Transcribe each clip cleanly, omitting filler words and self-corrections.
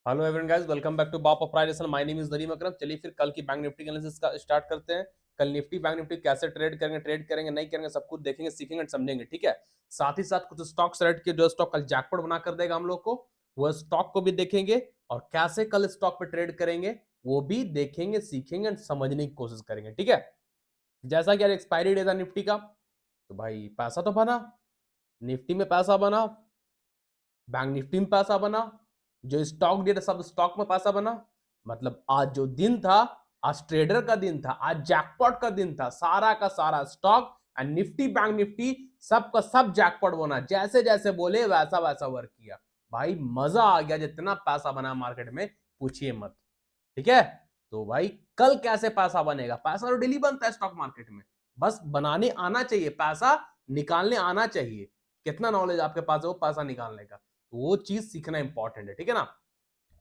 Hello everyone guys, welcome back to बाप ऑपराइजेशन। My name is Nareem Akram. चलिए फिर कल की बैंक निफ्टी के एनालिसिस का स्टार्ट करते हैं। कल निफ्टी बैंक निफ्टी कैसे ट्रेड करेंगे नहीं करेंगे सब कुछ देखेंगे, सीखेंगे और समझेंगे। ठीक है, साथ ही साथ कुछ स्टॉक सेलेक्ट के जो स्टॉक कल जैकपॉट बना कर देगा हम लोग को, वो स्टॉक को भी देखेंगे और कैसे कल स्टॉक पे ट्रेड करेंगे वो भी देखेंगे, सीखेंगे और समझने की कोशिश करेंगे। ठीक है, जैसा कि आज एक्सपायरी डेट था निफ्टी का, तो भाई पैसा तो बना, निफ्टी में पैसा बना, बैंक निफ्टी में पैसा बना, जो स्टॉक डेट सब स्टॉक में पैसा बना। मतलब आज जो दिन था, आज ट्रेडर का दिन था, आज जैकपॉट का दिन था। सारा का सारा stock and Nifty bank Nifty सब का सब जैकपॉट बना, जैसे जैसे बोले वैसा वैसा वर्क किया। भाई मजा आ गया, जितना पैसा बना मार्केट में पूछिए मत। ठीक है, तो भाई कल कैसे पैसा बनेगा? पैसा तो डेली बनता है स्टॉक मार्केट में, बस बनाने आना चाहिए, पैसा निकालने आना चाहिए। कितना नॉलेज आपके पास है वो पैसा निकालने का, तो वो चीज सीखना इंपॉर्टेंट है। ठीक है ना,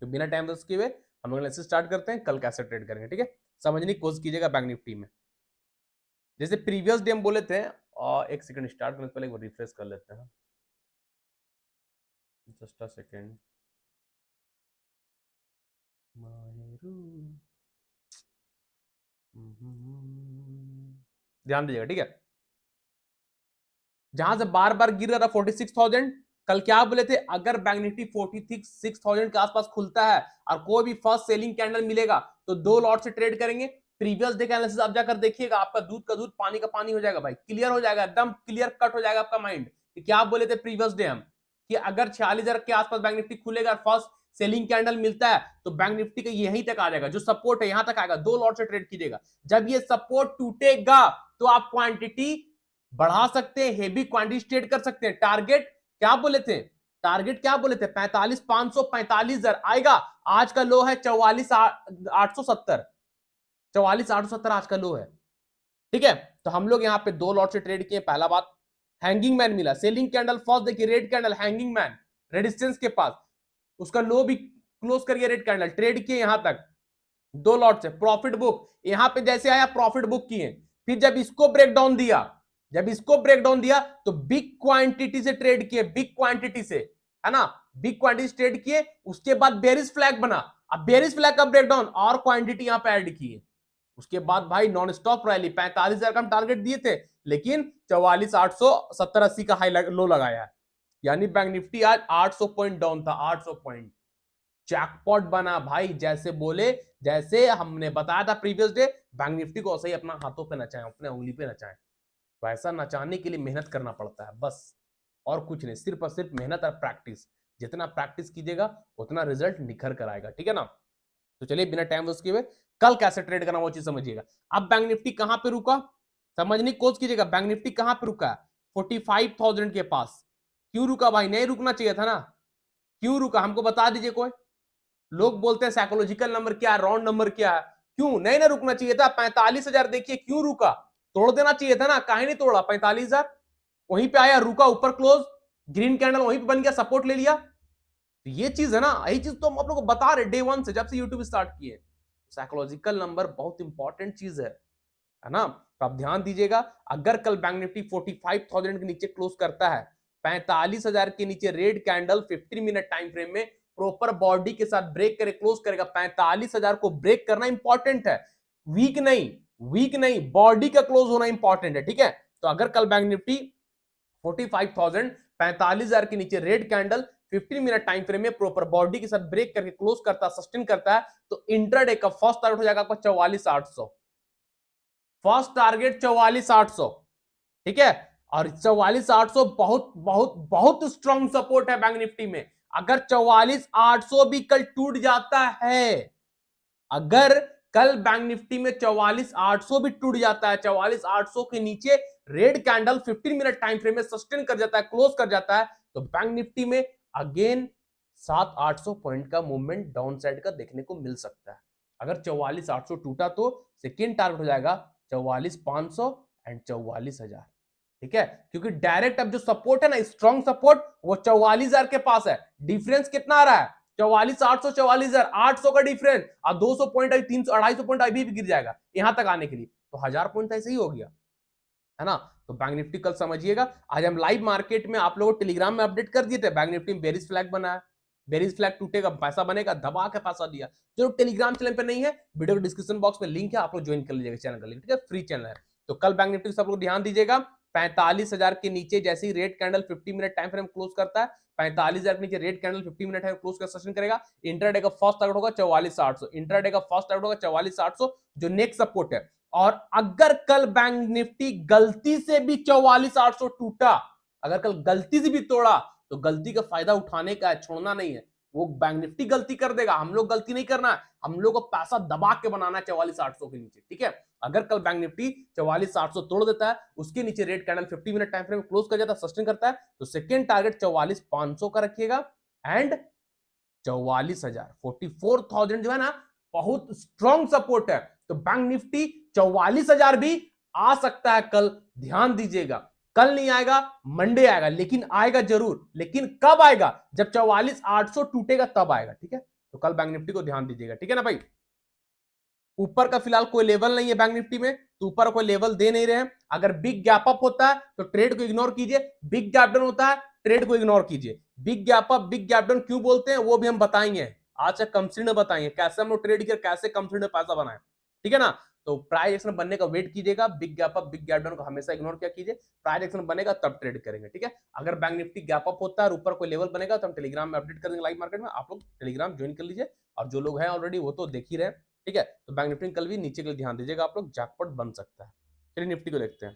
तो बिना टाइम वेस्ट किए हुए हम लोग एनालिसिस स्टार्ट करते हैं, कल कैसे ट्रेड करेंगे। ठीक है, समझने की कोशिश कीजिएगा बैंक निफ्टी में। जैसे प्रीवियस डे हम बोले थे, और एक सेकंड स्टार्ट करने से पहले रिफ्रेश कर लेते हैं, जस्ट अ सेकंड। ध्यान दीजिएगा। ठीक है, जहां से बार बार गिर रहा था 46,000, कल क्या बोले थे? अगर बैंक निफ्टी 46,000 के आसपास खुलता है और कोई भी फर्स्ट सेलिंग कैंडल मिलेगा तो दो लॉट से ट्रेड करेंगे। प्रीवियस डे का एनालिसिस आप जाकर देखिएगा, आपका दूध का दूध पानी का पानी हो जाएगा भाई, क्लियर हो जाएगा, एकदम क्लियर कट हो जाएगा आपका माइंड कि क्या बोले थे प्रीवियस डे हम, कि अगर 46,000 के आसपास बैंक निफ्टी खुलेगा और फर्स्ट सेलिंग कैंडल मिलता है तो बैंक निफ्टी का यहीं तक आ जाएगा, जो सपोर्ट है यहां तक आएगा, दो लॉट से ट्रेड कीजिएगा। जब ये सपोर्ट टूटेगा तो आप क्वांटिटी बढ़ा सकते हैं, हेवी क्वांटिटी ट्रेड कर सकते हैं। टारगेट क्या बोले थे? टारगेट क्या बोले थे? 45,500 45,000 आएगा। आज का लो है 44,870, 44,870 आज का लो है। ठीक है, तो हम लोग यहाँ पे दो लॉट से ट्रेड किए। पहला बात, हैंगिंग मैन मिला, सेलिंग कैंडल फर्स्ट देखिए, red candle hanging man resistance के पास, उसका लो भी क्लोज करिए, रेड कैंडल ट्रेड किए यहां तक, दो लॉट से प्रॉफिट बुक। यहां पे जैसे आया प्रॉफिट बुक किए, फिर जब इसको ब्रेक डाउन दिया, जब इसको ब्रेक डाउन दिया तो बिग क्वांटिटी से ट्रेड किए, बिग क्वांटिटी से, है ना, बिग क्वांटिटी से ट्रेड किए। उसके बाद बेरिश फ्लैग बना, अब बेरिश फ्लैग का ब्रेक डाउन और क्वांटिटी यहां पे ऐड किए। उसके बाद भाई नॉन स्टॉप रैली, 45,000 का हम टारगेट दिए थे, लेकिन 44,870-80 का हाई लो लगाया है। यानी बैंक निफ्टी आज 800 पॉइंट डाउन था, 800 पॉइंट। जैकपॉट बना भाई, जैसे बोले, जैसे हमने बताया था प्रीवियस डे, बैंक निफ्टी को ऐसे ही अपना हाथों पे नचाएं, अपने उंगली पे नचाएं। तो ऐसा नचाने के लिए मेहनत करना पड़ता है बस, और कुछ नहीं, सिर्फ और सिर्फ मेहनत और प्रैक्टिस। जितना प्रैक्टिस कीजिएगा उतना रिजल्ट निखर कर आएगा। ठीक है ना, तो चलिए बिना टाइम वेस्ट किए हुए कल कैसे ट्रेड करना वो चीज समझिएगा। अब बैंक निफ्टी कहां पे रुका समझने की कोशिश कीजिएगा। बैंक निफ्टी कहां पे रुका है? 45,000 के पास। क्यों रुका भाई? नहीं रुकना चाहिए था ना, क्यों रुका हमको बता दीजिए कोई। लोग बोलते हैं साइकोलॉजिकल नंबर क्या है, राउंड नंबर क्या है, क्यों नहीं ना रुकना चाहिए था? 45,000 देखिए, क्यों रुका? तोड़ देना चाहिए था ना, काहे नहीं तोड़ा? 45,000 वहीं पे आया, रुका, ऊपर क्लोज, ग्रीन कैंडल वहीं पे बन गया, सपोर्ट ले लिया। तो ये चीज है ना, यही चीज तो हम आप लोग को बता रहे डे वन से, जब से यूट्यूब स्टार्ट किए। साइकोलॉजिकल नंबर बहुत इंपॉर्टेंट चीज है ना, तो आप ध्यान दीजिएगा। अगर कल बैंक निफ्टी 45,000 के नीचे क्लोज करता है, 45,000 के नीचे red candle 15 minute time frame में प्रॉपर बॉडी के साथ ब्रेक करे, क्लोज करेगा। 45,000 को ब्रेक करना इंपॉर्टेंट है, वीक नहीं, वीक नहीं, बॉडी का क्लोज होना इंपॉर्टेंट है। ठीक है, तो अगर कल बैंक निफ्टी 45,000 45,000 के नीचे red candle 15 minute time frame में प्रॉपर बॉडी के साथ ब्रेक करके क्लोज करता, सस्टेन करता है, तो इंट्राडे का फर्स्ट टारगेट हो जाएगा आपका 44,800। First target 44,800। ठीक है, और 44,800 बहुत बहुत बहुत स्ट्रॉन्ग सपोर्ट है बैंक निफ्टी में। अगर 44,800 भी कल टूट जाता है, अगर कल बैंक निफ्टी में 44,800 भी टूट जाता है, 44,800 के नीचे red candle 15 minute time frame में सस्टेन कर जाता है, क्लोज कर जाता है, तो बैंक निफ्टी में अगेन 700-800 पॉइंट का मूवमेंट डाउन साइड का देखने को मिल सकता है। अगर 44,800 टूटा तो सेकेंड टारगेट हो जाएगा 44,500 एंड 44,000। ठीक है, क्योंकि डायरेक्ट अब जो सपोर्ट है ना, स्ट्रॉन्ग सपोर्ट, वो 44,000 के पास है। डिफरेंस कितना आ रहा है? 44,800 44,000, 800 का डिफरेंस, और 200 पॉइंट, 300 250 पॉइंट अभी भी गिर जाएगा यहां तक आने के लिए, तो 1000 पॉइंट ऐसे ही हो गया, है ना। तो बैंक निफ्टी कल समझिएगा। आज हम लाइव मार्केट में आप लोगों को टेलीग्राम में अपडेट कर दिए थे, बैंक निफ्टी में बेरिश फ्लैग बना है, बेरिज फ्लैग टूटेगा, पैसा बनेगा, दबा के पैसा दिया। जो टेलीग्राम चैनल पे नहीं है, वीडियो के डिस्क्रिप्शन बॉक्स में लिंक है, आप लोग ज्वाइन कर लीजिएगा चैनल का लिंक, ठीक है, फ्री चैनल है। तो कल बैंक निफ्टी सब लोग ध्यान दीजिएगा, 45,000 के नीचे जैसे ही red candle 50 minute time frame close करता है, 45,000 के नीचे रेड कैंडल 50 मिनट है क्लोज कर सस्टेन करेगा। इंट्राडे का फर्स्ट टारगेट होगा 44,800, इंट्राडे का फर्स्ट टारगेट होगा 44,800 जो नेक्स्ट सपोर्ट है। और अगर कल बैंक निफ्टी गलती से भी 44,800 टूटा, अगर कल गलती से भी तोड़ा, तो गलती का फायदा उठाने का है, छोड़ना नहीं है। वो बैंक निफ्टी गलती कर देगा, हम लोग गलती नहीं करना है, हम लोग को पैसा दबा के बनाना है 44,800 के नीचे, ठीक है। अगर कल बैंक निफ्टी 44,800 तोड़ देता है, उसके नीचे red candle 50 minute time frame close कर जाता है, सस्टेन करता है, तो सेकंड टारगेट 44,500 का रखिएगा एंड 44,000 44,000 जो है ना, बहुत स्ट्रॉन्ग सपोर्ट है। तो बैंक निफ्टी 44,000 भी आ सकता है कल, ध्यान दीजिएगा। कल नहीं आएगा, मंडे आएगा, लेकिन आएगा जरूर। लेकिन कब आएगा? जब 44,800 टूटेगा तब आएगा, ठीक है। तो कल बैंक निफ्टी को ध्यान दीजिएगा, ठीक है ना भाई। ऊपर का फिलहाल कोई लेवल नहीं है बैंक निफ्टी में, तो ऊपर कोई लेवल दे नहीं रहे हैं। अगर बिग गैप अप होता है तो ट्रेड को इग्नोर कीजिए, बिग गैप डाउन होता है ट्रेड को इग्नोर कीजिए। Big gap up big gap down क्यों बोलते हैं वो भी हम बताएंगे, आज कंसिडर बताएंगे कैसे हम लोग ट्रेड किया, कैसे कंसिडर पैसा बनाए, ठीक है ना। तो प्राइस एक्शन बनने का वेट कीजिएगा, big gap up big gap down को हमेशा इग्नोर क्या कीजिए, प्राइस एक्शन बनेगा तब ट्रेड करेंगे, ठीक है। अगर बैंक निफ्टी गैप अप होता है और ऊपर कोई लेवल बनेगा तो हम टेलीग्राम में अपडेट कर देंगे लाइव मार्केट में, आप लोग टेलीग्राम ज्वाइन कर लीजिए। और जो लोग हैं ऑलरेडी वो तो देख ही रहे हैं, ठीक है। तो बैंक निफ्टी कल भी नीचे के लिए ध्यान दीजिएगा, आप लोग जैकपॉट बन सकता है। चलिए निफ्टी को देखते हैं।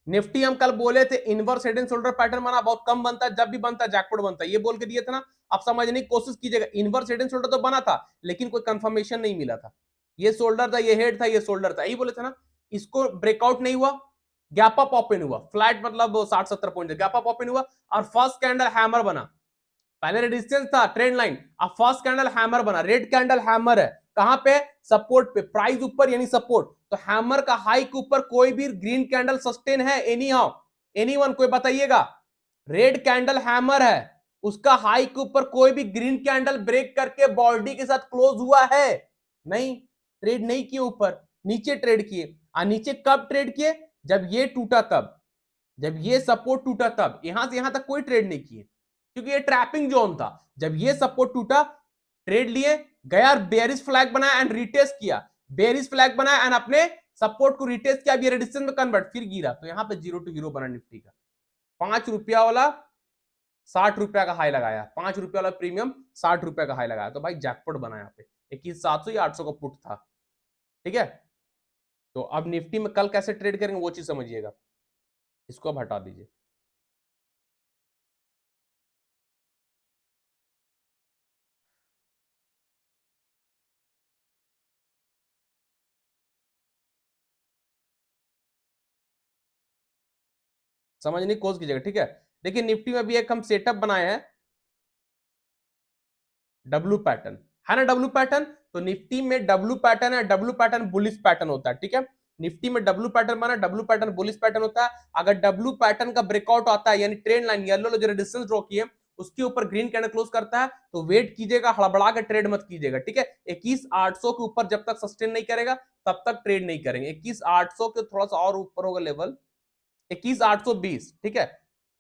निफ्टी हम कल बोले थे inverse head and shoulder pattern बना, बहुत कम बनता है, जब भी बनता है जैकपॉट बनता है, ये बोल के दिए थे ना। आप समझने की कोशिश कीजिएगा, इनवर्स हेड एंड शोल्डर तो बना था लेकिन कोई कंफर्मेशन नहीं मिला था। ये शोल्डर था, ये हेड था, ये शोल्डर था, यही बोले थे ना। इसको ब्रेकआउट नहीं हुआ, गैप अप ओपन हुआ, फ्लैट मतलब 60-70 पॉइंट, गैप अप ओपन हुआ और फर्स्ट कैंडल हैमर बना। पहले रेजिस्टेंस था ट्रेंड लाइन, अब फर्स्ट कैंडल हैमर बना, रेड कैंडल हैमर है। कहां पे? सपोर्ट पे, प्राइस ऊपर यानी सपोर्ट। तो हैमर का हाई के ऊपर कोई भी ग्रीन कैंडल सस्टेन है? एनी हाउ, एनीवन, कोई बताइएगा। रेड कैंडल हैमर है, उसका हाई के ऊपर कोई भी ग्रीन कैंडल ब्रेक करके बॉडी के साथ क्लोज हुआ है? नहीं, ट्रेड नहीं किए ऊपर, नीचे ट्रेड किए। नीचे कब ट्रेड किए? जब ये टूटा तब, जब ये सपोर्ट टूटा तब। यहां से यहां तक कोई ट्रेड नहीं किए क्योंकि ये ट्रैपिंग जोन था। जब ये सपोर्ट टूटा, ट्रेड लिए, गया बेयरिश फ्लैग बनाया एंड रिटेस्ट किया, बेयरिश फ्लैग बनाया एंड अपने सपोर्ट को रिटेस्ट किया, ये रेजिस्टेंस में कन्वर्ट, फिर गिरा। तो यहां पे 0 to हीरो बना निफ्टी का। 5 रुपया वाला 60 रुपया का हाई लगाया, 5 रुपया वाला प्रीमियम 60 रुपया का हाई लगाया, तो भाई जैकपॉट बना यहाँ पे। 21,700 या 800 का पुट था, ठीक है। तो अब निफ्टी में कल कैसे ट्रेड करेंगे वो चीज समझिएगा, इसको अब हटा दीजिए। समझने की कोशिश कीजिएगा, ठीक है। देखिए निफ्टी में भी एक हम सेटअप बनाए हैं, डब्ल्यू पैटर्न है ना, डब्ल्यू पैटर्न। तो निफ्टी में डब्ल्यू पैटर्न है, डब्ल्यू पैटर्न बुलिश पैटर्न होता है, ठीक है। निफ्टी में डब्ल्यू पैटर्न बना, डब्ल्यू पैटर्न बुलिश पैटर्न होता है। अगर डब्ल्यू पैटर्न का ब्रेकआउट आता है यानी ट्रेंड लाइन येलो जो रेजिस्टेंस ड्रॉ किए उसके ऊपर ग्रीन कैंडल क्लोज करता है, तो वेट कीजिएगा, हड़बड़ा के ट्रेड मत कीजिएगा, ठीक है। 21,800 के ऊपर जब तक सस्टेन नहीं करेगा तब तक ट्रेड नहीं करेंगे। 21,800 के थोड़ा सा और ऊपर होगा लेवल 21,820, ठीक है।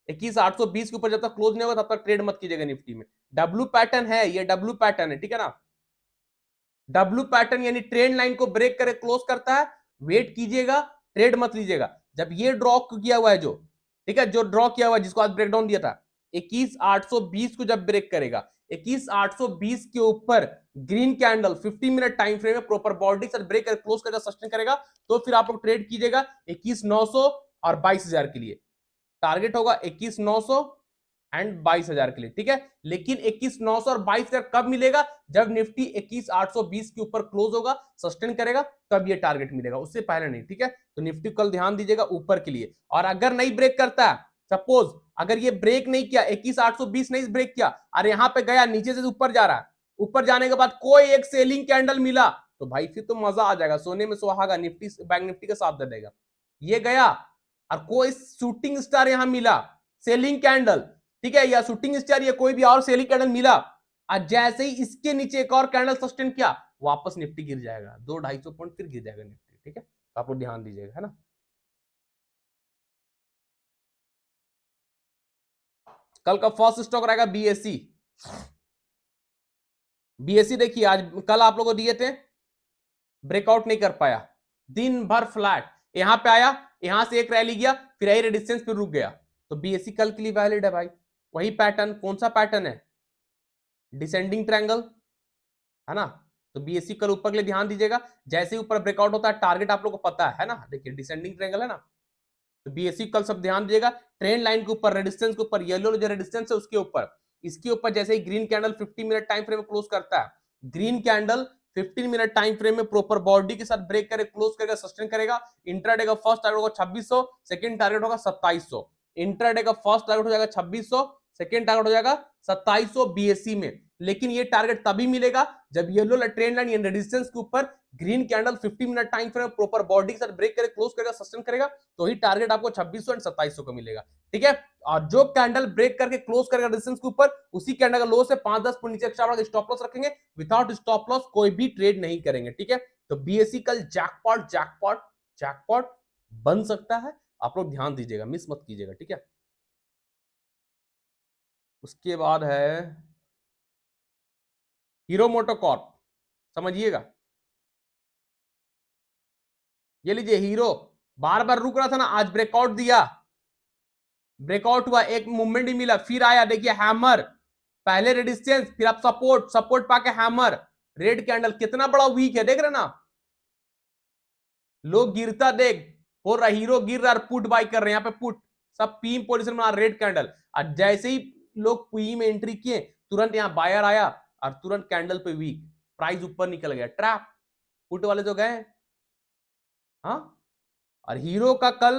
21,820 के ऊपर जब तक क्लोज नहीं होगा तब तक ट्रेड मत कीजिएगा निफ्टी में। डब्ल्यू पैटर्न है, ये डब्ल्यू पैटर्न है, ठीक है ना। डब्ल्यू पैटर्न यानी ट्रेंड लाइन को ब्रेक करे क्लोज करता है, वेट कीजिएगा, ट्रेड मत लीजिएगा। जब ये ड्रॉ किया हुआ है जो, ठीक है, जो ड्रॉ किया हुआ है जिसको आज ब्रेकडाउन दिया था, 21,820 को जब ब्रेक करेगा, 21,820 के ऊपर green candle 50 minute time frame में प्रॉपर बॉडी से ब्रेक कर क्लोज करके सस्टेन करेगा, तो फिर आप लोग ट्रेड कीजिएगा 21,900 और 22,000 के लिए। टारगेट होगा 21,900 एंड 22,000 के लिए, ठीक है। लेकिन 21,900 और 22,000 कब मिलेगा? जब निफ्टी 21,820 के ऊपर क्लोज होगा, सस्टेन करेगा, तब ये टारगेट मिलेगा, उससे पहले नहीं, ठीक है। तो निफ्टी कल ध्यान दीजिएगा ऊपर के लिए। और अगर नहीं ब्रेक करता है, सपोज अगर ये ब्रेक नहीं किया, 21,820 नहीं ब्रेक किया और यहां पे गया नीचे से ऊपर जा रहा है, ऊपर जाने के बाद कोई एक सेलिंग कैंडल मिला, तो भाई फिर तो मजा आ जाएगा, सोने में सुहागा, निफ्टी बैंक निफ्टी का साथ दे देगा। ये गया और कोई शूटिंग स्टार यहां मिला, सेलिंग कैंडल, ठीक है, या शूटिंग स्टार या कोई भी और सेलिंग कैंडल मिला, और जैसे ही इसके नीचे एक और कैंडल सस्टेन किया, वापस निफ्टी गिर जाएगा 200-250 पॉइंट, फिर गिर जाएगा निफ्टी, ठीक है। तो आप लोग ध्यान दीजिएगा, है ना। कल का फर्स्ट स्टॉक रहेगा बीएससी, बीएससी देखिए आज कल आप लोगों को दिए थे, ब्रेकआउट नहीं कर पाया, दिन भर फ्लैट, यहां पे आया, यहां से एक रैली गया, फिर आई रेजिस्टेंस, फिर रुक गया, तो बीएससी कल के लिए वैलिड है भाई। वही पैटर्न, कौन सा पैटर्न है, डिसेंडिंग ट्रायंगल, है ना। तो बीएससी कल ऊपर के लिए ध्यान दीजिएगा, जैसे ही ऊपर ब्रेकआउट होता है टारगेट आप लोग को पता है ना, देखिए डिसेंडिंग ट्रायंगल है ना, तो बीएससी कल सब ध्यान दीजिएगा, ट्रेंड लाइन के ऊपर, रेजिस्टेंस के ऊपर, येलो जो रेजिस्टेंस है उसके ऊपर, इसके ऊपर जैसे ही green candle 50 minute time frame में क्लोज करता है, green candle 15 minute time frame में प्रॉपर बॉडी के साथ ब्रेक करे, क्लोज करेगा, सस्टेन करेगा, इंट्राडे का फर्स्ट टारगेट होगा 2600, सेकंड टारगेट होगा 2700, इंट्राडे का फर्स्ट टारगेट हो जाएगा 2600, सेकंड टारगेट हो जाएगा 2700 बीएससी में। लेकिन ये टारगेट तभी मिलेगा जब येलो ट्रेंड लाइन रेजिस्टेंस के ऊपर green candle 50 minute time frame proper body के साथ ब्रेक करे, क्लोज करेगा, सस्टेन करेगा, तो ही टारगेट आपको 2600 एंड 2700 का मिलेगा, ठीक है। और जो कैंडल ब्रेक करके क्लोज करेगा रेजिस्टेंस के ऊपर, उसी कैंडल का लो से 5-10 पॉइंट नीचे एक्स्ट्रा स्टॉप लॉस रखेंगे, विदाउट स्टॉप लॉस कोई भी ट्रेड नहीं करेंगे, ठीक है। तो बीएससी कल जैकपॉट जैकपॉट जैकपॉट बन सकता है, आप लोग ध्यान दीजिएगा, मिस मत कीजिएगा, ठीक है। उसके बाद है हीरो मोटोकॉर्प, समझिएगा, ये लीजिए हीरो, बार बार रुक रहा था ना, आज ब्रेकआउट दिया, ब्रेकआउट हुआ, एक मूवमेंट ही मिला, फिर आया, देखिए हैमर, पहले रेजिस्टेंस, फिर आप सपोर्ट, सपोर्ट पाके हैमर, रेड कैंडल कितना बड़ा वीक है, देख रहे ना, लोग गिरता देख, हो रहा हीरो गिर रहा, पुट बाई कर रहे हैं, यहाँ पे पुट, सब पीम पोजीशन में, रेड कैंडल, और जैसे ही लोग पी में एंट्री किए, तुरंत यहाँ बायर आया और तुरंत कैंडल पे वीक, प्राइस ऊपर निकल गया, ट्रैप, पुट वाले जो गए, हाँ। और हीरो का कल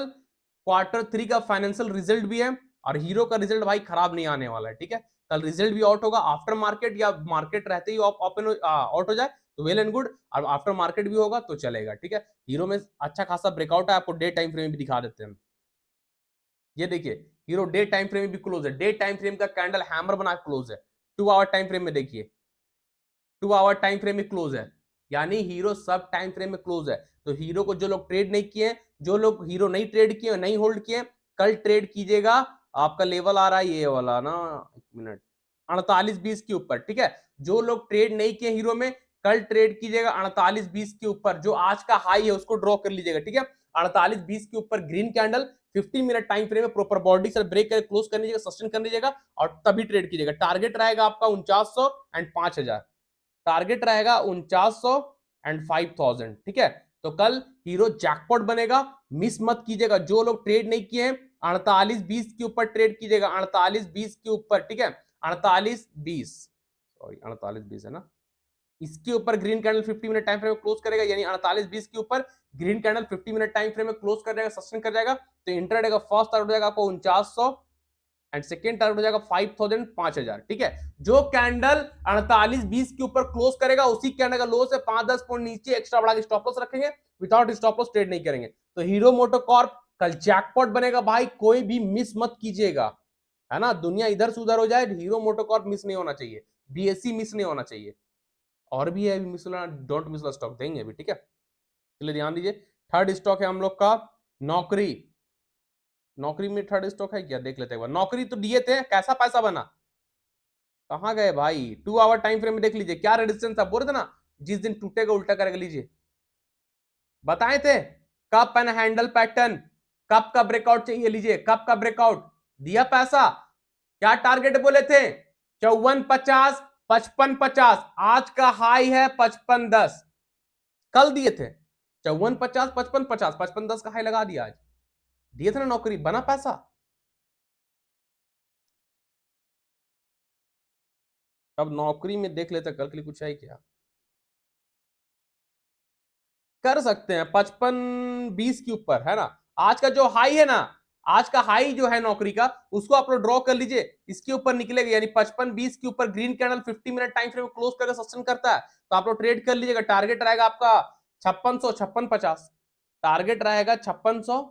Q3 का फाइनेंशियल रिजल्ट भी है, और हीरो का रिजल्ट भाई खराब नहीं आने वाला है, ठीक है। कल रिजल्ट भी आउट होगा, आफ्टर मार्केट या मार्केट रहते ही ओपन आउट हो जाए तो वेल एंड गुड, और आफ्टर मार्केट भी होगा तो चलेगा, ठीक है। हीरो में अच्छा खासा ब्रेकआउट है, आपको डे टाइम फ्रेम भी दिखा देते हैं। ये देखिए हीरो डे टाइम फ्रेम में भी क्लोज है, डे टाइम फ्रेम का कैंडल हैमर बना क्लोज है, 2 आवर टाइम फ्रेम में देखिए, 2 आवर टाइम फ्रेम में क्लोज है, यानी हीरो सब टाइम फ्रेम में क्लोज है। तो हीरो को जो लोग ट्रेड नहीं किए, जो लोग हीरो नहीं ट्रेड किए, नहीं होल्ड किए, कल ट्रेड कीजिएगा, आपका लेवल आ रहा है ये वाला ना, एक मिनट, 48-20 के ऊपर, ठीक है। जो लोग ट्रेड नहीं किए हीरो में, कल ट्रेड कीजिएगा 48-20 के ऊपर, जो आज का हाई है उसको ड्रॉ कर लीजिएगा, ठीक है। 48-20 के ऊपर green candle 50 minute time frame में प्रॉपर बॉडी से ब्रेक कर क्लोज कर लीजिएगा, सस्टेन कर लीजिएगा, और तभी ट्रेड कीजिएगा। टारगेट रहेगा आपका 4900 एंड 5000, टारगेट रहेगा 4900 एंड 5000, ठीक है। तो कल हीरो जैकपॉट बनेगा, मिस मत कीजिएगा, जो लोग ट्रेड नहीं किए हैं 48-20 के ऊपर ट्रेड कीजिएगा, 48-20 के ऊपर, ठीक है, 48-20, सॉरी 48-20 है ना, इसके ऊपर green candle 50 minute time frame में क्लोज करेगा, यानी 48-20 के ऊपर green candle 50 minute time frame में क्लोज कर जाएगा, सस्टेन कर जाएगा, तो इंट्राडे का फर्स्ट टारगेट हो जाएगा आपको 4900 एंड सेकेंड टारगेट हो जाएगा 5000 5000, ठीक है। जो कैंडल 48-20 के ऊपर क्लोज करेगा, उसी कैंडल का लो से 5-10 पॉइंट नीचे एक्स्ट्रा बढ़ा के स्टॉप लॉस रखेंगे, विदाउट स्टॉप लॉस ट्रेड नहीं करेंगे। तो हीरो मोटोकॉर्प कल जैकपॉट बनेगा भाई, कोई भी मिस मत कीजिएगा, है ना। दुनिया इधर से उधर हो जाए, हीरो मोटोकॉर्प मिस नहीं होना चाहिए, बीएससी मिस नहीं होना चाहिए, और भी है मिस, डोंट मिस स्टॉक देंगे अभी, ठीक है। चलिए ध्यान दीजिए, थर्ड स्टॉक है हम लोग का नौकरी, नौकरी में थर्ड स्टॉक है क्या, देख लेते हैं। नौकरी तो दिए थे, कैसा पैसा बना, कहां गए भाई, 2 आवर टाइम फ्रेम में देख लीजिए, क्या रेजिस्टेंस था, बोल रहे थे ना जिस दिन टूटेगा उल्टा करेगा, लीजिए बताए थे, cup and handle pattern, cup का ब्रेकआउट चाहिए, लीजिए कप का ब्रेकआउट दिया पैसा, क्या टारगेट बोले थे, 5450 5550, आज का हाई है 5510, कल दिए थे 5450 5550, 5510 का हाई लगा दिया, आज दिए थे ना नौकरी, बना पैसा। अब नौकरी में देख लेते कल के लिए कुछ है क्या, कर सकते हैं 55-20 के ऊपर, है ना। आज का जो हाई है ना, आज का हाई जो है नौकरी का, उसको आप लोग ड्रॉ कर लीजिए, इसके ऊपर निकलेगा, यानी 55-20 के ऊपर green candle 50 minute time frame close करके सस्टेन करता है, तो आप लोग ट्रेड कर लीजिएगा। टारगेट रहेगा आपका 5600 5650, टारगेट रहेगा 5600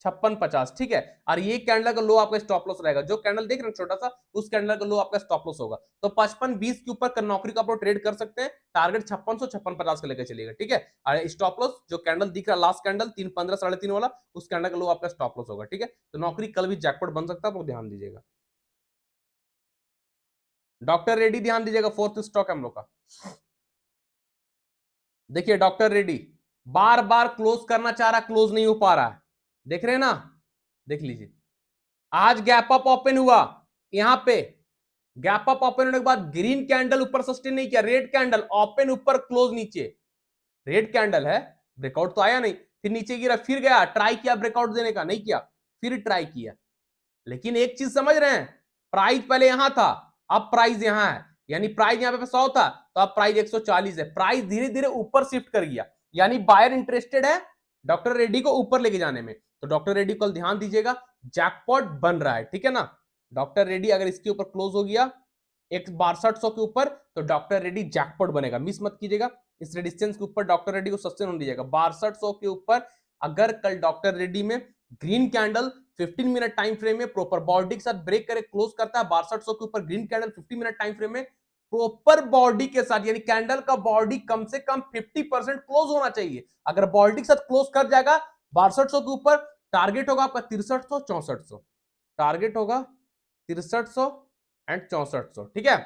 5650, ठीक है। और ये कैंडल का लो आपका स्टॉप लॉस रहेगा, जो कैंडल देख रहे हैं छोटा सा, उस कैंडल का लो आपका स्टॉप लॉस होगा। तो 55-20 के ऊपर नौकरी का आप लोग ट्रेड कर सकते हैं, टारगेट 5600 5650 का लेकर चलिएगा, ठीक है। और स्टॉप लॉस जो कैंडल दिख रहा है लास्ट कैंडल 315 3.5 वाला, उस कैंडल का लो आपका स्टॉप लॉस होगा, ठीक है। तो नौकरी कल भी जैकपॉट बन सकता है, आप लोग ध्यान दीजिएगा। डॉक्टर रेड्डी ध्यान दीजिएगा, फोर्थ स्टॉक है हम लोग का। देखिए डॉक्टर रेड्डी बार बार क्लोज करना चाह रहा, क्लोज नहीं हो पा रहा है, देख रहे हैं ना, देख लीजिए आज गैप अप ओपन हुआ, यहां पे गैप अप ओपन होने के बाद ग्रीन कैंडल ऊपर सस्टेन नहीं किया, रेड कैंडल ओपन ऊपर क्लोज नीचे, रेड कैंडल है, ब्रेकआउट तो आया नहीं, फिर नीचे गिरा, फिर गया, ट्राई किया ब्रेकआउट देने का, नहीं किया, फिर ट्राई किया। लेकिन एक चीज समझ रहे हैं, प्राइस पहले यहां था, अब प्राइस यहां है, यानी प्राइस यहां पे 100 था तो अब प्राइस 140 है, प्राइस धीरे धीरे ऊपर शिफ्ट कर गया, यानी बायर इंटरेस्टेड है डॉक्टर रेड्डी को ऊपर लेके जाने में। तो डॉक्टर रेड्डी कल ध्यान दीजिएगा, जैकपॉट बन रहा है, ठीक है ना। डॉक्टर रेड्डी अगर इसके ऊपर क्लोज हो गया 6200 के ऊपर तो डॉक्टर रेड्डी जैकपॉट बनेगा, मिस मत कीजिएगा। इस रेजिस्टेंस के ऊपर डॉक्टर रेड्डी को सस्टेन होने दीजिएगा 6200 के ऊपर। अगर कल डॉक्टर रेड्डी में green candle 15 minute time frame में प्रॉपर बॉडी के साथ ब्रेक करे क्लोज करता है 6200 के ऊपर, green candle 15 minute time frame में प्रॉपर बॉडी के साथ, यानी कैंडल का बॉडी कम से कम 50% क्लोज होना चाहिए। अगर बॉडी के साथ क्लोज कर जाएगा 6200 के ऊपर, टारगेट होगा आपका 6300 6400, टारगेट होगा 6300 एंड 6400, ठीक है।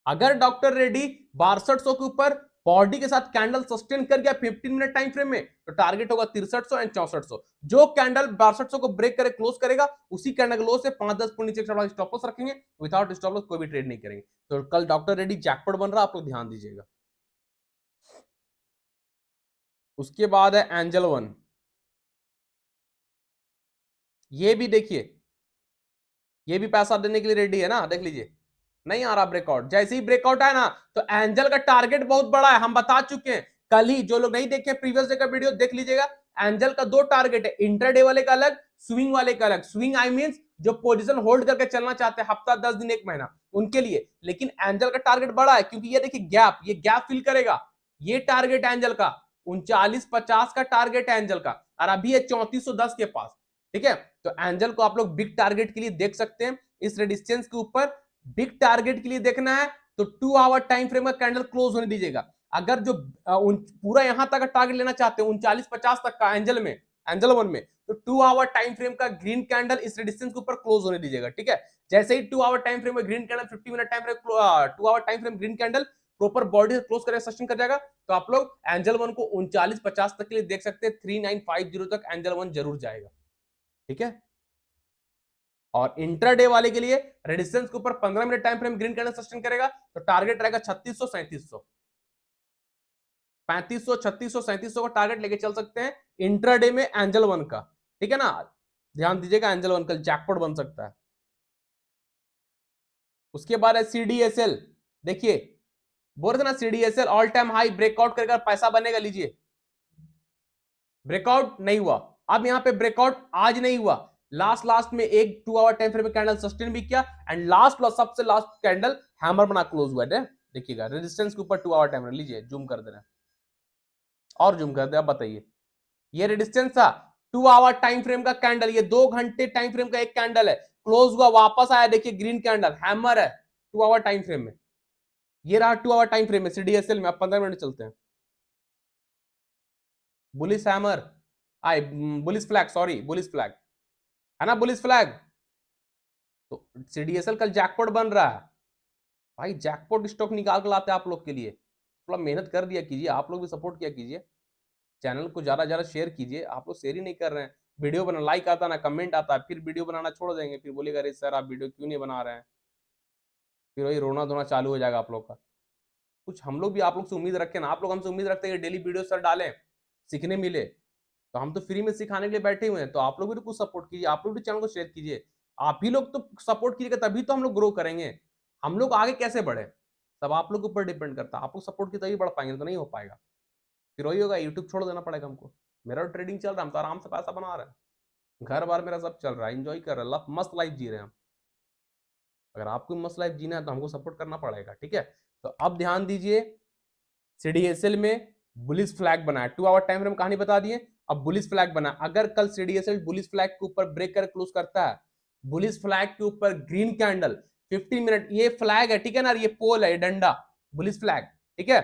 अगर डॉक्टर रेड्डी 6200 के ऊपर बॉडी के साथ कैंडल सस्टेन कर गया 15 मिनट टाइम फ्रेम में तो टारगेट होगा 6300 एंड 6400। जो कैंडल 6200 को ब्रेक करे क्लोज करेगा उसी कैंडल लो से 5-10 पॉइंट नीचे स्टॉप लॉस रखेंगे, विदाउट स्टॉप लॉस कोई भी ट्रेड नहीं करेंगे। तो कल डॉक्टर रेड्डी जैकपॉट बन रहा है, आप लोग ध्यान दीजिएगा। उसके बाद है एंजल वन, ये भी देखिए, ये भी पैसा देने के लिए रेडी है ना, देख लीजिए नहीं आ रहा ब्रेकआउट, जैसे ही ब्रेकआउट आया ना तो एंजल का टारगेट बहुत बड़ा है, हम बता चुके हैं कल ही, जो लोग नहीं देखे प्रीवियस डे का वीडियो देख लीजिएगा। एंजल का दो टारगेट है, इंट्राडे वाले का अलग, स्विंग वाले का अलग। स्विंग आई मींस जो पोजीशन होल्ड करके चलना चाहते हैं हफ्ता 10 दिन 1 महीना उनके लिए, लेकिन एंजल का टारगेट बड़ा है क्योंकि ये देखिए गैप, ये गैप फिल करेगा, ये टारगेट एंजल का 3950 का टारगेट है एंजल का, और अभी है 3410 के पास, ठीक है। तो एंजल को आप लोग बिग टारगेट के लिए देख सकते हैं, इस रेजिस्टेंस के ऊपर बिग टारगेट के लिए देखना है तो 2 आवर टाइम फ्रेम का कैंडल क्लोज होने दीजिएगा। अगर जो पूरा यहां तक का टारगेट लेना चाहते हैं 3950 तक का एंजल में, एंजल वन में, तो 2 आवर टाइम फ्रेम का ग्रीन कैंडल इस रेजिस्टेंस के ऊपर क्लोज होने दीजिएगा, ठीक है। जैसे ही 2 आवर टाइम फ्रेम में green candle 50 minute time frame 2 hour time frame green candle proper body से क्लोज करके सस्टेन कर जाएगा तो आप लोग एंजल वन को 3950 तक के लिए देख सकते हैं, 3950 तक एंजल वन जरूर जाएगा, ठीक है। और इंट्राडे वाले के लिए रेजिस्टेंस के ऊपर 15 minute time frame green candle sustain करेगा तो टारगेट रहेगा 3600 3700, 3500 3600 3700 का टारगेट लेके चल सकते हैं इंट्राडे में एंजल वन का, ठीक है ना। ध्यान दीजिएगा एंजल वन कल जैकपॉट बन सकता है। उसके बाद है सीडीएसएल, देखिए बोल रहे थे ना CDSL all time high breakout करके पैसा बनेगा, लीजिए ब्रेकआउट नहीं हुआ, अब यहां पे ब्रेकआउट आज नहीं हुआ, लास्ट में एक 2 आवर टाइम फ्रेम में कैंडल सस्टेन भी किया एंड सबसे लास्ट कैंडल हैमर बना क्लोज हुआ है, देखिएगा रेजिस्टेंस के ऊपर 2 आवर टाइम फ्रेम, लीजिए जूम कर दे रहे हैं और जूम कर दे, अब बताइए ये रेजिस्टेंस था 2 आवर टाइम फ्रेम का कैंडल, ये 2 घंटे टाइम फ्रेम का एक कैंडल है, क्लोज हुआ वापस आया, देखिए ग्रीन कैंडल हैमर है 2 आवर टाइम फ्रेम में, ये रहा 2 आवर टाइम फ्रेम में सीडीएसएल में। अब 15 मिनट चलते हैं, बुलिश हैमर आई, bullish flag, sorry bullish flag है ना, बुलिश फ्लैग। तो सीडीएसएल कल जैकपॉट बन रहा है भाई, जैकपॉट स्टॉक निकाल कर लाते हैं आप लोग के लिए, थोड़ा मेहनत कर दिया कीजिए, आप लोग भी सपोर्ट किया कीजिए, चैनल को ज्यादा शेयर कीजिए, आप लोग शेयर ही नहीं कर रहे हैं, वीडियो बना लाइक आता ना कमेंट आता है, फिर वीडियो बनाना छोड़ देंगे, फिर बोलेगा अरे सर आप वीडियो क्यों नहीं बना रहे हैं, फिर वही रोना धोना चालू हो जाएगा आप लोग का। कुछ हम लोग भी आप लोग से उम्मीद रखें ना, आप लोग हमसे उम्मीद रखते हैं कि डेली वीडियो सर डालें सीखने मिले, तो हम तो फ्री में सिखाने के लिए बैठे हुए हैं, तो आप लोग भी तो कुछ सपोर्ट कीजिए, आप लोग भी चैनल को शेयर कीजिए, आप ही लोग तो सपोर्ट कीजिएगा तभी तो हम लोग ग्रो करेंगे, हम लोग आगे कैसे बढ़े सब आप लोग के ऊपर डिपेंड करता है, आप लोग सपोर्ट की तभी बढ़ पाएंगे, तो नहीं हो पाएगा, फिर वही होगा यूट्यूब छोड़ देना पड़ेगा हमको। मेरा ट्रेडिंग चल रहा है, हम तो आराम से पैसा बना रहे हैं, घर बार मेरा सब चल रहा है, एंजॉय कर रहे हैं, मस्त लाइफ जी रहे हैं हम। अगर आपको मस्त लाइफ जीना है तो हमको सपोर्ट करना पड़ेगा, ठीक है। तो अब ध्यान दीजिए सीडीएसएल में बुलिश फ्लैग बना है, 2 आवर टाइम फ्रेम कहानी बता दिए, अब बुलिश फ्लैग बना, अगर कल सीडीएसएल बुलिश फ्लैग के ऊपर ब्रेक कर क्लोज करता है, बुलिश फ्लैग के ऊपर ग्रीन कैंडल 15 मिनट, ये फ्लैग है ठीक है ना, ये पोल है, ये डंडा बुलिश फ्लैग, ठीक है।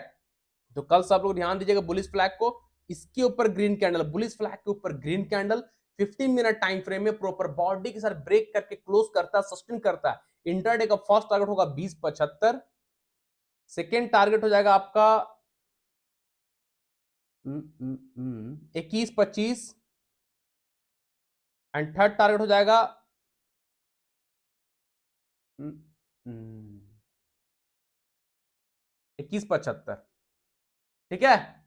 तो कल सब लोग ध्यान दीजिएगा बुलिश फ्लैग को, इसके ऊपर ग्रीन कैंडल, बुलिश फ्लैग के ऊपर green candle 15 minute time frame में प्रॉपर बॉडी के साथ ब्रेक करके क्लोज करता है, सस्टेन करता है, इंट्राडे का फर्स्ट टारगेट होगा 20.75, सेकेंड टारगेट हो जाएगा आपका 21.25 एंड थर्ड टारगेट हो जाएगा 21.75। ठीक है,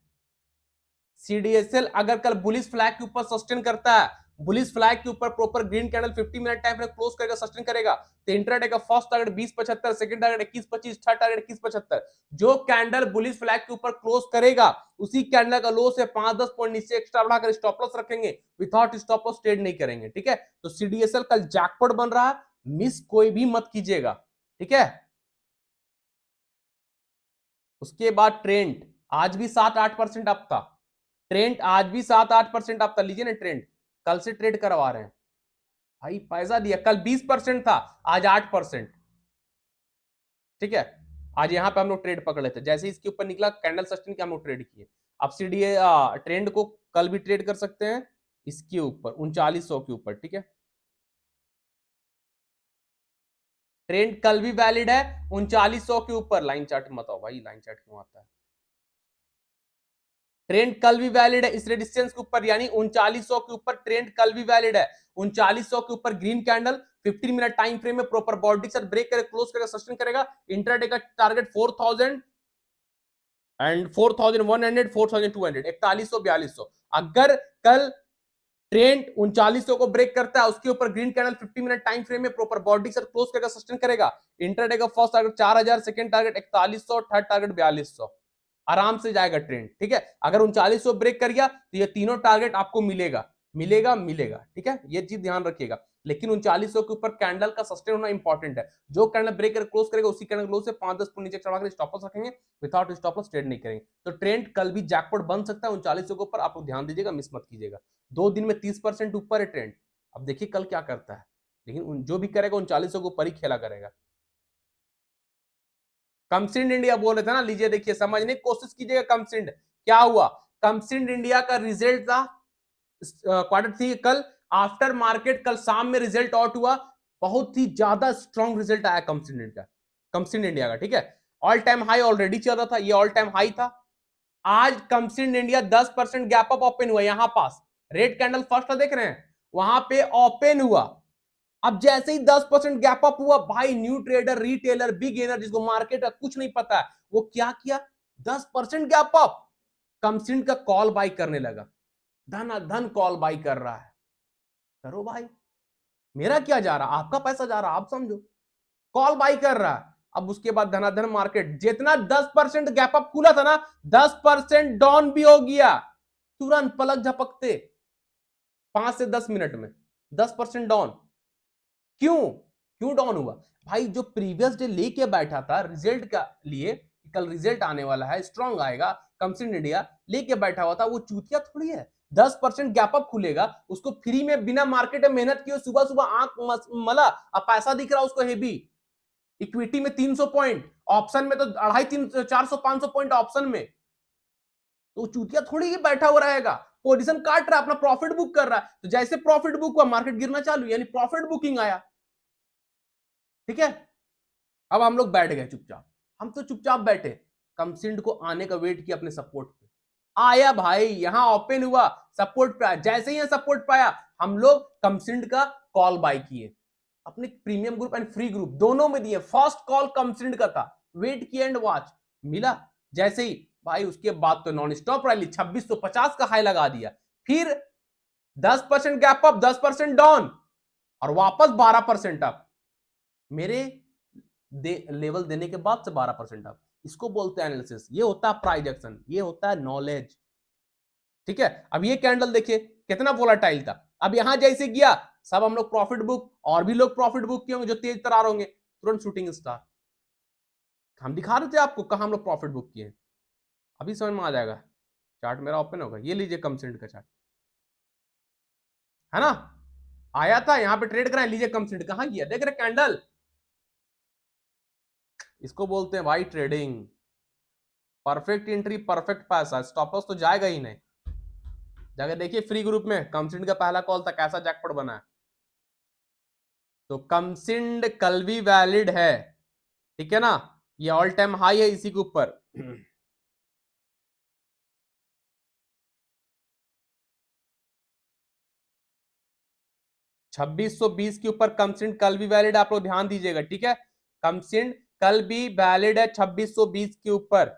सीडीएसएल अगर कल बुलिश फ्लैग के ऊपर सस्टेन करता है, बुलिश फ्लैग के ऊपर proper green candle 50 minute time frame close करेगा, सस्टेन करेगा, तो इंट्राडे का first target 20.75, second target 21.25, third target 21.75। जो कैंडल बुलिश फ्लैग के ऊपर क्लोज करेगा उसी कैंडल का लो से 5-10 पॉइंट नीचे एक्स्ट्रा बढ़ाकर स्टॉप लॉस रखेंगे, विदाउट स्टॉप लॉस ट्रेड नहीं करेंगे। ठीक है, तो सीडीएसएल कल जैकपॉट बन रहा है, मिस कोई भी मत कीजिएगा। ठीक है, उसके बाद ट्रेंड आज भी 7-8% अप था, ट्रेंड आज भी 7-8% अप था। लीजिए ना ट्रेंड, कल से ट्रेड करवा रहे हैं भाई, पैसा दिया, कल 20% था, आज 8%। ठीक है, आज यहां पे हम लोग ट्रेड पकड़े थे, जैसे इसके ऊपर निकला कैंडल सस्टेन के हम लोग ट्रेड किए। अब सीडीए ट्रेंड को कल भी ट्रेड कर सकते हैं इसके ऊपर 3900 के ऊपर। ठीक है, ट्रेंड कल भी वैलिड है 3900 के ऊपर। लाइन चार्ट मत आओ भाई, लाइन चार्ट क्यों आता है? ट्रेंड कल भी वैलिड है इस रेजिस्टेंस के ऊपर, यानी 3900 के ऊपर ट्रेंड कल भी वैलिड है। 3900 के ऊपर green candle 15 minute time frame में प्रॉपर बॉडी से ब्रेक करेगा, क्लोज करेगा, सस्टेन करेगा। इंट्राडे का टारगेट 4000 एंड 4100, 4200, 4100 अगर कल ट्रेंड 3900 को ब्रेक करता है, उसके ऊपर green candle 50 minute time frame में प्रॉपर बॉडी से क्लोज करेगा, सस्टेन करेगा। इंट्राडे का first target 4000, second target 4100, third target 4200, आराम से जाएगा ट्रेंड। ठीक है, अगर 3900 ब्रेक कर गया तो ये तीनों टारगेट आपको मिलेगा मिलेगा मिलेगा। ठीक है, ये चीज ध्यान रखिएगा, लेकिन 3900 के ऊपर कैंडल का सस्टेन होना इंपॉर्टेंट है। जो कैंडल ब्रेक कर क्लोज करेगा उसी कैंडल क्लोज से 5-10 पॉइंट नीचे चढ़ा कर स्टॉप लॉस रखेंगे, विदाउट स्टॉप लॉस ट्रेड नहीं करेंगे। तो ट्रेंड कल भी जैकपॉट बन सकता है 3900 के ऊपर, आप लोग ध्यान दीजिएगा, मिस मत कीजिएगा। 2 दिन में 30% ऊपर है ट्रेंड, अब देखिए कल क्या करता है, लेकिन जो भी करेगा 3900 के ऊपर ही खेला करेगा। कमसिंड इंडिया बोल रहे थे ना, लीजिए देखिए, समझने की कोशिश कीजिएगा। कमसिंड क्या हुआ, कमसिंड इंडिया का रिजल्ट था Q3 कल, आफ्टर मार्केट कल शाम में रिजल्ट आउट हुआ, बहुत ही ज्यादा स्ट्रॉन्ग रिजल्ट आया कमसिंड इंडिया का। ठीक है, ऑल टाइम हाई ऑलरेडी चल रहा था, ये ऑल टाइम हाई था। आज कमसिंड इंडिया 10% गैप अप ओपन हुआ, यहां पास रेड कैंडल फर्स्ट देख रहे हैं, वहां पे ओपन हुआ। अब जैसे ही 10% गैप अप हुआ भाई, new trader, retailer, big gainer, जिसको मार्केट का कुछ नहीं पता है, वो क्या किया, 10% गैप अप, कमसिंड का कॉल बाई करने लगा, धन धन कॉल बाई कर रहा है। करो भाई, मेरा क्या जा रहा, आपका पैसा जा रहा, आप समझो, कॉल बाई कर रहा है। अब उसके बाद धनाधन मार्केट जितना 10% गैप अप खुला था ना, 10% डाउन भी हो गया, तुरंत पलक झपकते 5 से 10 मिनट में 10% डाउन। क्यों क्यों डाउन हुआ भाई, जो प्रीवियस डे लेके बैठा था रिजल्ट का लिए, कल रिजल्ट आने वाला है, स्ट्रांग आएगा, कमसिंड इंडिया लेके बैठा हुआ था, वो चूतिया थोड़ी है। 10% गैप अप खुलेगा, उसको फ्री में बिना मार्केट में मेहनत किए सुबह सुबह आंख मला, अब पैसा दिख रहा उसको हेवी, इक्विटी में 300 पॉइंट, ऑप्शन में तो 250, 300, 400, 500 पॉइंट ऑप्शन में, तो चूतिया थोड़ी ही बैठा हुआ रहेगा, पोजीशन काट रहा है, अपना प्रॉफिट बुक कर रहा है। तो जैसे प्रॉफिट बुक हुआ मार्केट गिरना चालू, यानी प्रॉफिट बुकिंग आया। ठीक है, अब हम लोग बैठ गए चुपचाप, हम तो चुपचाप बैठे, कमसिंड को आने का वेट किया अपने सपोर्ट पे, आया भाई, यहां ओपन हुआ, सपोर्ट पे आया, जैसे ही सपोर्ट पाया हम लोग कमसिंड का कॉल बाय किए, अपने premium group and free group दोनों में दिए। फर्स्ट कॉल कमसिंड का था, वेट किया एंड वॉच, मिला जैसे ही भाई, उसके बाद तो नॉन स्टॉप रैली 2650 का हाई लगा दिया, फिर 10% गैप अप, 10% डाउन, और वापस 12% अप, मेरे लेवल देने के बाद से 12% अप, इसको बोलते हैं एनालिसिस, ये होता है प्राइस एक्शन, ये होता है नॉलेज। ठीक है, अब ये कैंडल देखिए कितना वोलाटाइल था, अब यहां जैसे गया सब हम लोग प्रॉफिट बुक, और भी लोग प्रॉफिट बुक किए होंगे जो तेज तरार होंगे, तुरंत शूटिंग स्टार। हम दिखा रहे थे आपको कहां हम लोग प्रॉफिट बुक किए, अभी समझ में आ जाएगा। चार्ट मेरा ओपन होगा, ये लीजिए कमसिंड का चार्ट, है ना, आया था यहां पे ट्रेड कराए, लीजिए कमसिंड कहां गया, देख रहे कैंडल, इसको बोलते हैं भाई ट्रेडिंग, परफेक्ट एंट्री, परफेक्ट पैसा, स्टॉप लॉस तो जाएगा ही नहीं। जाकर देखिए फ्री ग्रुप में कमसिंड का पहला कॉल था, कैसा जैकपॉट बना है। तो कमसिंड कल भी वैलिड है, ठीक है ना, ये ऑल टाइम हाई है इसी के ऊपर। 2620 के ऊपर कमसिंड कल भी वैलिड, आप लोग ध्यान दीजिएगा, ठीक है। कमसिंड कल भी वैलिड है 2620 के ऊपर,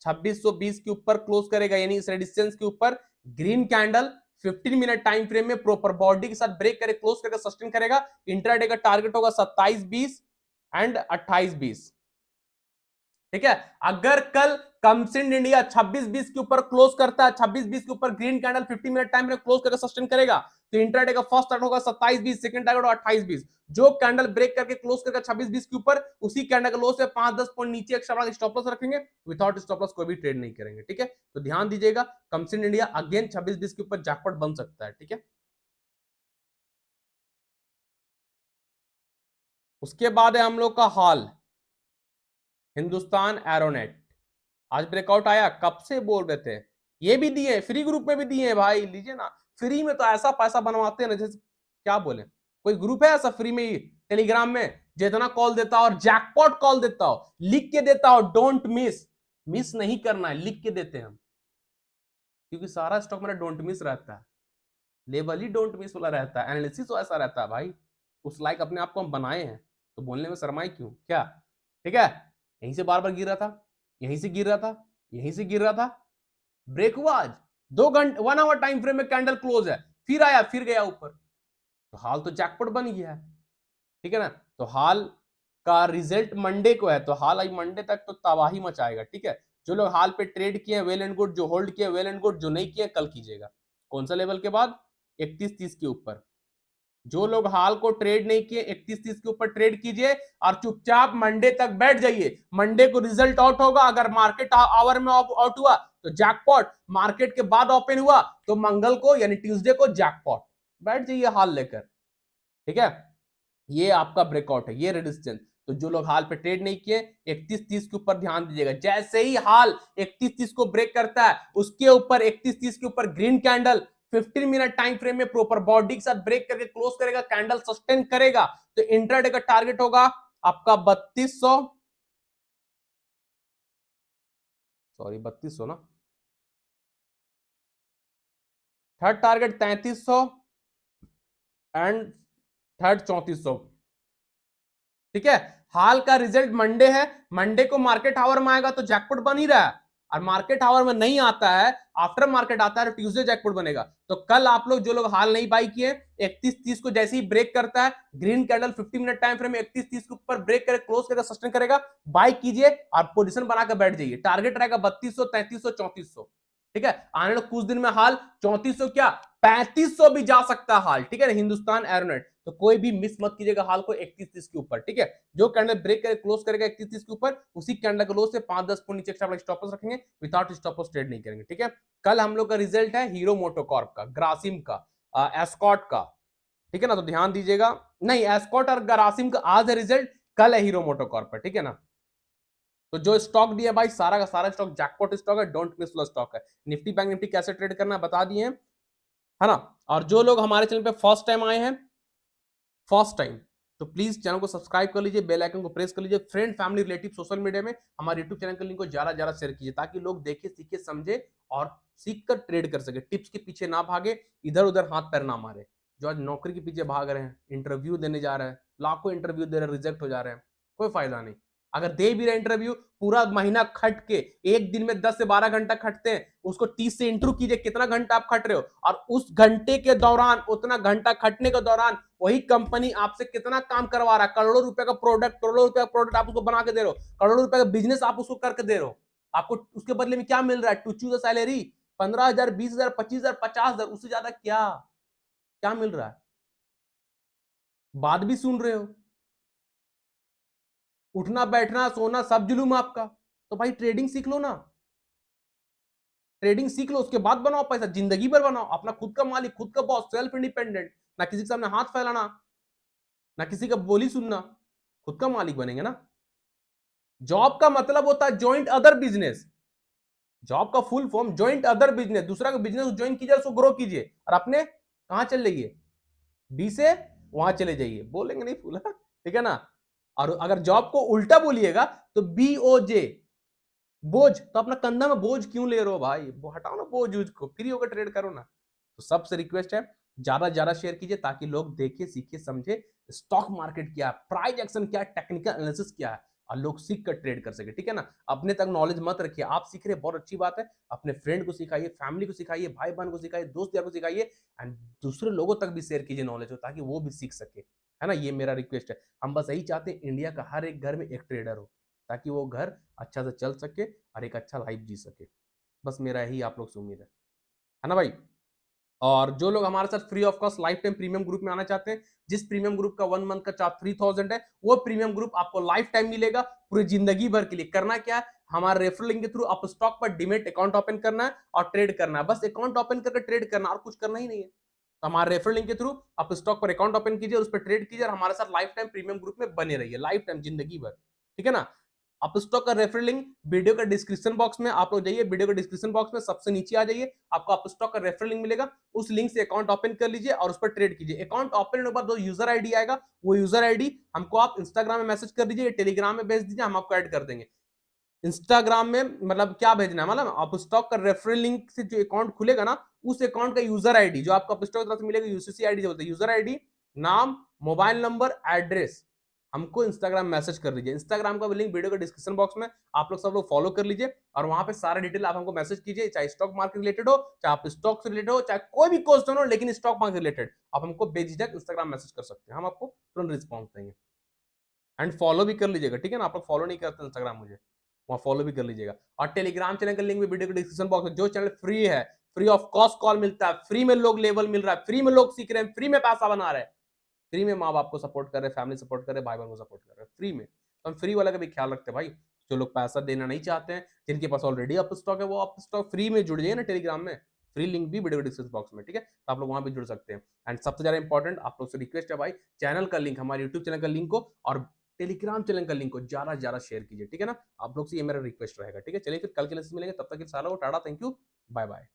2620 के ऊपर क्लोज करेगा, यानी इस रेजिस्टेंस के ऊपर green candle 15 minute time frame में प्रॉपर बॉडी के साथ ब्रेक करे, क्लोज करके सस्टेन करेगा। इंट्राडे का टारगेट होगा 2720 एंड 2820, ठीक है। अगर कल कमसिंड इंडिया 26-20 के ऊपर क्लोज करता है, 26-20 के ऊपर ग्रीन कैंडल 50 मिनट टाइम में क्लोज करके सस्टेन करेगा, तो इंट्राडे का फर्स्ट टारगेट होगा 27-20, सेकंड टारगेट होगा 28-20। जो कैंडल ब्रेक करके क्लोज करेगा 26-20 के ऊपर, उसी कैंडल का लो से 5-10 पॉइंट नीचे एक्स्ट्रा स्टॉप लॉस रखेंगे, विदाउट स्टॉप लॉस कोई भी ट्रेड नहीं करेंगे, ठीक है। तो ध्यान दीजिएगा, कमसिंड इंडिया अगेन 26-20 के ऊपर जैकपॉट बन सकता है, ठीक है। उसके बाद है हम लोग का हाल, हिंदुस्तान एरोनेट। आज ब्रेकआउट आया, कब से बोल रहे थे, ये भी दिए, फ्री ग्रुप में भी दिए भाई, लीजिए ना। फ्री में तो ऐसा पैसा बनवाते हैं ना, जैसे क्या बोले, कोई ग्रुप है ऐसा फ्री में ही टेलीग्राम में जितना कॉल देता हो और जैकपॉट कॉल देता हो, लिख के देता हो, डोंट मिस, मिस नहीं करना है, लिख के देते हैं हम, क्योंकि सारा स्टॉक मेरा डोंट मिस रहता है, लेवल ही डोंट मिस वाला रहता है, एनालिसिस तो ऐसा रहता है भाई, उस लाइक अपने आप को हम बनाए हैं, तो बोलने में शर्माई क्यों, क्या, ठीक है। यहीं से बार बार गिर रहा था, यहीं से गिर रहा था, यहीं से गिर रहा था, ब्रेक हुआ आज 2 घंटे 1 आवर टाइम फ्रेम में कैंडल क्लोज है, फिर आया, फिर गया ऊपर, तो हाल तो जैकपॉट बन गया है, ठीक है ना। तो हाल का रिजल्ट मंडे को है, तो हाल आई मंडे तक तो तबाही मचाएगा, ठीक है। जो लोग हाल पे ट्रेड किए वेल एंड गुड, जो होल्ड किए वेल एंड गुड, जो नहीं किए कल कीजिएगा। कौन सा लेवल के बाद, 31-30 के ऊपर। जो लोग हाल को ट्रेड नहीं किए 31-30 के ऊपर ट्रेड कीजिए और चुपचाप मंडे तक बैठ जाइए, मंडे को रिजल्ट आउट होगा, अगर मार्केट आवर में आउट हुआ तो जैकपॉट, मार्केट के बाद ओपन हुआ तो मंगल को यानी ट्यूसडे को जैकपॉट, बैठ जाइए हाल लेकर, ठीक है। ये आपका ब्रेकआउट है, ये रेजिस्टेंस। तो जो लोग हाल पे ट्रेड नहीं किए 31-30 के ऊपर ध्यान दीजिएगा, जैसे ही हाल 31-30 को ब्रेक करता है, उसके ऊपर 31-30 के ऊपर green candle 15 minute time frame में प्रॉपर बॉडी के साथ ब्रेक करके क्लोज करेगा, कैंडल सस्टेन करेगा, तो इंट्राडे का टारगेट होगा आपका 3200, सॉरी 3200 ना, थर्ड टारगेट 3300 एंड थर्ड 3400, ठीक है। हाल का रिजल्ट मंडे है, मंडे को मार्केट आवर में आएगा तो जैकपॉट बन ही रहा है, और मार्केट आवर में नहीं आता है, आफ्टर मार्केट आता है तो ट्यूसडे जैकपॉट बनेगा। तो कल आप लोग जो लोग हाल नहीं बाई किए, 31-30 को जैसे ही ब्रेक करता है, green candle 50 minute time frame में 31-30 के ऊपर ब्रेक करे, क्लोज करके सस्टेन करेगा, बाई कीजिए और पोजीशन बनाकर बैठ जाइए। टारगेट रहेगा 3200, 3300, 3400, ठीक है। आने वाले कुछ दिन में हाल 3400 क्या 3500 भी जा सकता है हाल, ठीक है। हिंदुस्तान एरोनेट, तो कोई भी मिस मत कीजिएगा हाल को 31-30 के ऊपर, ठीक है। जो कैंडल ब्रेक करे क्लोज करेगा 31-30 के ऊपर, उसी कैंडल के लो से 5-10 पॉइंट नीचे एक्स्ट्रा स्टॉप लॉस रखेंगे, विदाउट स्टॉप लॉस ट्रेड नहीं करेंगे, ठीक है। कल हम लोग का रिजल्ट है हीरो मोटोकॉर्प का, ग्रासिम का, एस्कॉट का, ठीक है ना। तो ध्यान दीजिएगा, नहीं एस्कॉट और ग्रासिम का आज है रिजल्ट, कल है हीरो मोटोकॉर्प, ठीक है ना। तो जो स्टॉक दिया भाई सारा का सारा स्टॉक जैकपॉट स्टॉक है, डोंट मिस वाला स्टॉक है। निफ्टी बैंक निफ्टी कैसे ट्रेड करना है बता दिए है ना। और जो लोग हमारे चैनल पे फर्स्ट टाइम आए हैं, फर्स्ट टाइम, तो प्लीज चैनल को सब्सक्राइब कर लीजिए, बेल आइकन को प्रेस कर लीजिए, friend family relative social media में हमारे यूट्यूब चैनल के लिंक को ज्यादा ज्यादा शेयर कीजिए, ताकि लोग देखे सीखे समझे और सीख कर ट्रेड कर सके, टिप्स के पीछे ना भागे, इधर उधर हाथ पैर ना मारे। जो आज नौकरी के पीछे भाग रहे हैं, इंटरव्यू देने जा रहे हैं, लाखों इंटरव्यू दे रहे हैं, रिजेक्ट हो जा रहे हैं, कोई फायदा नहीं। अगर दे भी रहे इंटरव्यू, पूरा महीना खट के एक दिन में 10 से 12 घंटा खटते हैं, उसको 30 से इंटरव्यू कीजिए, कितना घंटा आप खट रहे हो, और उस घंटे के दौरान, उतना घंटा खटने के दौरान वही कंपनी आपसे कितना काम करवा रहा है, करोड़ों रुपए का प्रोडक्ट, करोड़ों रुपए का प्रोडक्ट आप उसको बना के दे रहे हो, करोड़ों रुपए का बिजनेस आप उसको करके दे रहे हो, आपको उसके बदले में क्या मिल रहा है, टू चूज सैलरी 15,000, 20,000, 25,000, 50,000, उससे ज्यादा क्या क्या मिल रहा है, बात भी सुन रहे हो, उठना बैठना सोना सब जुलूम आपका। तो भाई ट्रेडिंग सीख लो ना, ट्रेडिंग सीख लो, उसके बाद बनाओ पैसा, जिंदगी भर बनाओ, अपना खुद का मालिक, खुद का बॉस, सेल्फ इंडिपेंडेंट, ना किसी के सामने हाथ फैलाना, ना किसी का बोली सुनना, खुद का मालिक बनेंगे ना। जॉब का मतलब होता है जॉइंट अदर बिजनेस, जॉब का full form joint other business, दूसरा का बिजनेस ज्वाइन कीजिए, उसको ग्रो कीजिए, और अपने कहां चल रही है, बी से वहां चले जाइए, बोलेंगे नहीं फूला, ठीक है ना। और अगर जॉब को उल्टा बोलिएगा तो BOJ, बोझ, तो अपना कंधा में बोझ क्यों ले रहे हो भाई, वो हटाओ ना बोझ यूज को, फ्री होकर ट्रेड करो ना। तो सबसे रिक्वेस्ट है ज्यादा से ज्यादा शेयर कीजिए ताकि लोग देखे सीखे समझे स्टॉक मार्केट क्या है, प्राइस एक्शन क्या है, टेक्निकल एनालिसिस क्या है, और लोग सीख कर ट्रेड कर सके, ठीक है ना। अपने तक नॉलेज मत रखिए, आप सीख रहे बहुत अच्छी बात है, अपने फ्रेंड को सिखाइए, फैमिली को सिखाइए, भाई बहन को सिखाइए, दोस्त यार को सिखाइए, एंड दूसरे लोगों तक भी शेयर कीजिए नॉलेज हो ताकि वो भी सीख सके, है ना। ये मेरा रिक्वेस्ट है। हम बस यही चाहते हैं इंडिया का हर एक घर में एक ट्रेडर हो ताकि वो घर अच्छा से चल सके और एक अच्छा लाइफ जी सके। बस मेरा यही आप लोग से उम्मीद है ना भाई। और जो लोग हमारे साथ free of cost life time premium group में आना चाहते हैं, जिस प्रीमियम ग्रुप का 1 मंथ का चार्ज 3000 है, वो प्रीमियम ग्रुप आपको लाइफ टाइम मिलेगा पूरी जिंदगी भर के लिए। करना क्या है, हमारे रेफरल लिंक के थ्रू आप स्टॉक पर डिमेट अकाउंट ओपन करना है और ट्रेड करना है, बस अकाउंट ओपन करके ट्रेड करना और कुछ करना ही नहीं है। तो हमारे रेफरल लिंक के थ्रू आप स्टॉक पर अकाउंट ओपन कीजिए, उस पर ट्रेड कीजिए और हमारे साथ लाइफ टाइम प्रीमियम ग्रुप में बने रहिए, लाइफ टाइम जिंदगी भर, ठीक है ना। आप स्टॉक का रेफरल लिंक वीडियो का डिस्क्रिप्शन बॉक्स में आप लोग जाइए, वीडियो का डिस्क्रिप्शन बॉक्स में सबसे नीचे आ जाइए, आपको आप स्टॉक का रेफरल लिंक मिलेगा, उस लिंक से अकाउंट ओपन कर लीजिए और उस पर ट्रेड कीजिए। अकाउंट ओपन होने के बाद जो यूजर आईडी आएगा, वो यूजर आईडी हमको आप इंस्टाग्राम में मैसेज कर दीजिए, टेलीग्राम में भेज दीजिए, हम आपको ऐड कर देंगे। इंस्टाग्राम में मतलब क्या भेजना है, मतलब आप स्टॉक का रेफरल लिंक से जो अकाउंट खुलेगा ना, उस अकाउंट का यूजर आईडी जो आपको स्टॉक तरफ से मिलेगा, यूसीसी आईडी बोलते हैं, यूजर आईडी, नाम, मोबाइल नंबर, एड्रेस, हमको इंस्टाग्राम मैसेज कर लीजिए। इंस्टाग्राम का लिंक वीडियो के डिस्क्रिप्शन बॉक्स में, आप लोग सब लोग फॉलो कर लीजिए और वहां पे सारा डिटेल आप हमको मैसेज कीजिए, चाहे स्टॉक मार्केट रिलेटेड हो, चाहे आप स्टॉक से रिलेटेड हो, चाहे कोई भी क्वेश्चन हो, लेकिन स्टॉक मार्केट रिलेटेड आप हमको बेझिझक इंस्टाग्राम मैसेज कर सकते हैं, हम आपको तुरंत रिस्पॉन्स देंगे। एंड फॉलो भी कर लीजिएगा, ठीक है ना। आप लोग फॉलो नहीं करते इंस्टाग्राम मुझे, वहां फॉलो भी कर लीजिएगा। और टेलीग्राम चैनल का लिंक भी वीडियो के डिस्क्रिप्शन बॉक्स में, जो चैनल फ्री है, फ्री ऑफ कॉस्ट कॉल मिलता है, फ्री में लोग लेवल मिल रहा है, फ्री में लोग सीख रहे हैं, फ्री में पैसा बना रहे हैं, फ्री में माँ बाप को सपोर्ट कर रहे हैं, फैमिली सपोर्ट कर रहे हैं, भाई बहन को सपोर्ट कर रहे हैं, फ्री में। तो हम फ्री वाला का भी ख्याल रखते हैं भाई। जो लोग पैसा देना नहीं चाहते हैं, जिनके पास ऑलरेडी अप स्टॉक है, वो अप स्टॉक फ्री में जुड़ जाइए ना टेलीग्राम में, फ्री लिंक भी वीडियो डिस्क्रिप्शन बॉक्स में, ठीक है। तो आप लोग वहां भी जुड़ सकते हैं। एंड सबसे ज्यादा इंपॉर्टेंट आप लोग से रिक्वेस्ट है भाई, चैनल का लिंक, हमारे यूट्यूब चैनल का लिंक को और टेलीग्राम चैनल का लिंक को ज्यादा से ज्यादा शेयर कीजिए, ठीक है ना। आप लोग से ये मेरा रिक्वेस्ट रहेगा, ठीक है। चलिए फिर कल के लिए मिलेंगे, तब तक के सालों tata, thank you, bye bye.